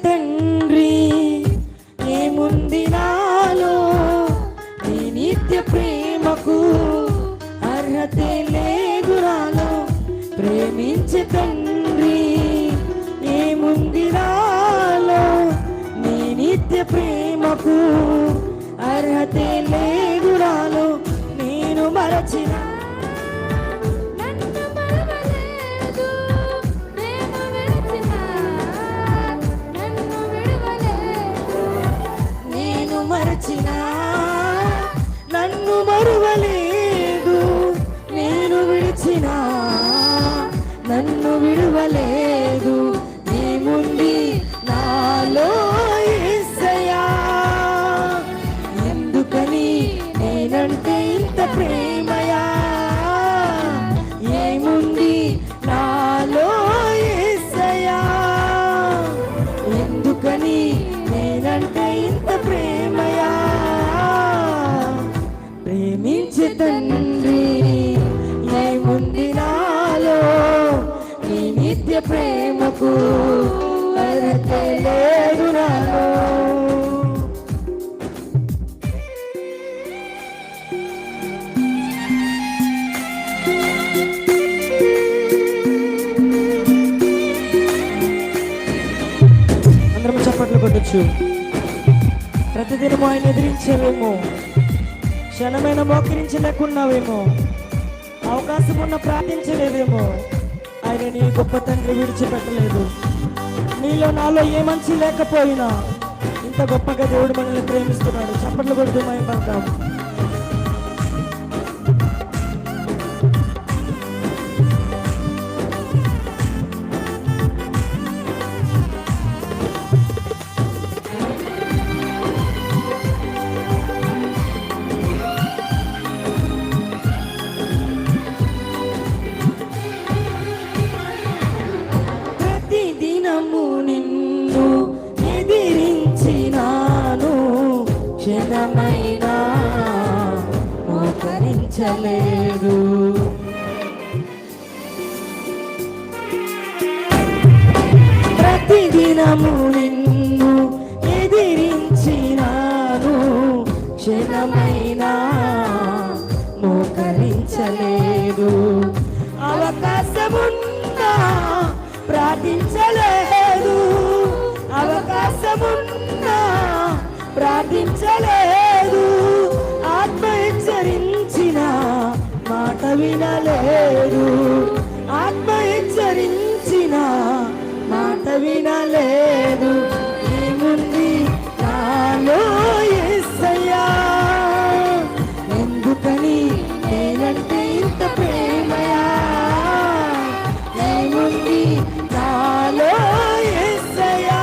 తండ్రి ఏముంది నాలో నీ నిత్య ప్రేమకు అర్హతే లేదు నాలో ప్రేమించే తండ్రి ఏముంది నాలో నీ నిత్య ప్రేమకు అర్హతే లేదు నాలో నేను మరచిన నన్ను మరువలేదు నేను విడిచిన నన్ను విడువలేదు నీముంది నాలో యేసయ్యా ఎందుకని నేనంటే ఇంత ప్రేమయా ఏముంది నాలో యేసయ్యా ఎందుకని నేనంటే ఇంత ప్రేమయా ప్రేమించే తండ్రి ఏముంది నాలో నీ నిత్య ప్రేమకు అర్హతే లేదు నాలో అందరం చప్పట్లు కొట్టొచ్చు. ప్రతిదినము ఆయన ఎదిరించేవేమో, క్షణమైన మోకరించలేకున్నావేమో, అవకాశం ఉన్న ప్రార్థించలేదేమో, ఆయన నీ గొప్ప తండ్రి విడిచిపెట్టలేదు. నీలో నాలో ఏ మంచి లేకపోయినా ఇంత గొప్పగా దేవుడు మనల్ని ప్రేమిస్తున్నాడు. చప్పట్లు కొడుతూ మేము పడతాం. నిన్ను ఎదిరించినాను క్షణమైనా మోకరించలేదు. ప్రతిదినము నిన్ను ఎదిరించినాను క్షణమైనా మోకరించలేదు. అవకాశమున్నా ప్రార్థించలేదు, అవకాశమున్నా ప్రార్థించలేదు. ఆత్మ హెచ్చరించిన మాట వినలేదు, ఆత్మ హెచ్చరించిన మాట వినలేదు. ఏముంది నాలో యేసయ్యా ఎందుకని నేనంటే ఇంత ప్రేమయా ఏముంది నాలో యేసయ్యా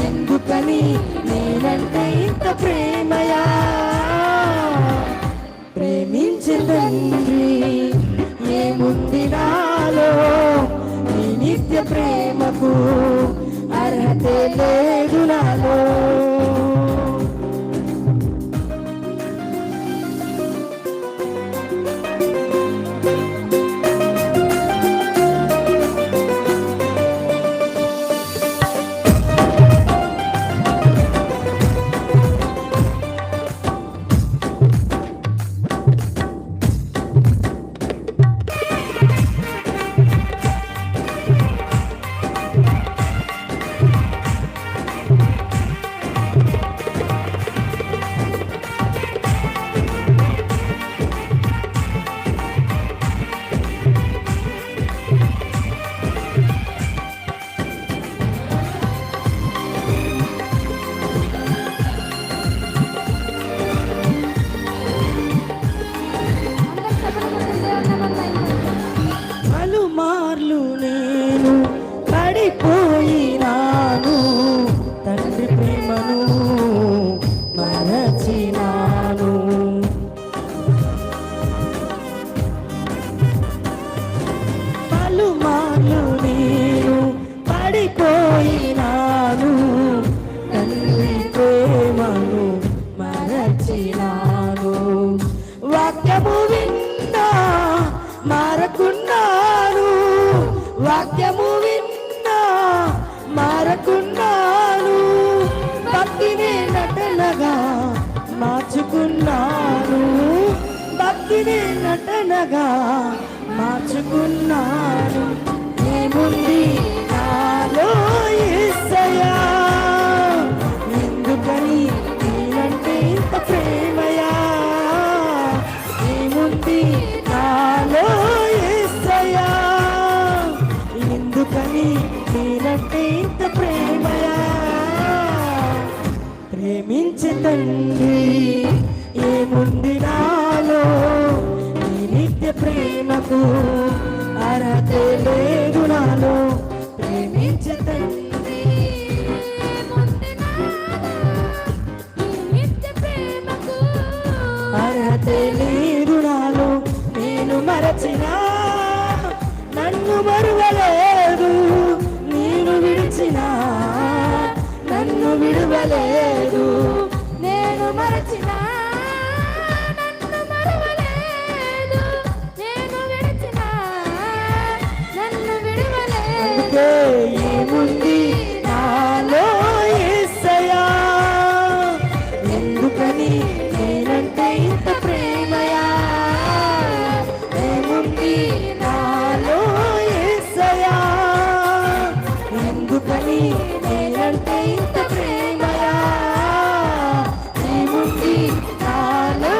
ఎందుకని నేనంటే ఇంత ప్రేమయా ప్రేమించే తండ్రి ఏముంది నాలో నీ నిత్య ప్రేమకు అర్హతే లేదు నాలో. నటననే నటనగా మార్చుకున్నాను. ఏముంది నాలో యేసయ్యా, ఎందుకని నేనంటే ఇంత ప్రేమయా, ఏముంది నాలో యేసయ్యా, ఎందుకని నేనంటే ఇంత ప్రేమయా. ప్రేమించే తండ్రి ఏముంది నాలో, నీ నిత్య ప్రేమకు అర్హత లేదు నాలో. ప్రేమించే తండ్రి ఏముంది నాలో, నీ నిత్య ప్రేమకు అర్హత లేదు నాలో. నేను మరచినా నన్ను మరువలేదు, నేను విడిచినా నన్ను విడువలేదు. నేను మరచినా నన్ను మరువలేదు, నేను విడిచినా నన్ను విడువలేదు. అందుకే ఏముంది నాలో యేసయ్యా, ఎందుకని నేనంటే ఇంత ప్రేమయా, ఏముంది నాలో యేసయ్యా, ఎందుకని నేనంటే ఇంత ప్రేమయా, ఏముంది నాలో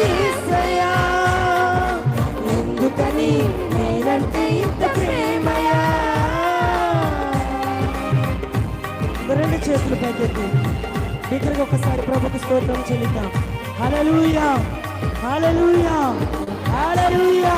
యేసయ్యా, ఎందుకని నేనంటే ఇంత ప్రేమయా. రెండు చేతులు పైకెత్తి బిగ్గరగా ఒకసారి ప్రభుకు స్తోత్రం చెల్లిద్దాం. హల్లెలూయా, హల్లెలూయా, హల్లెలూయా.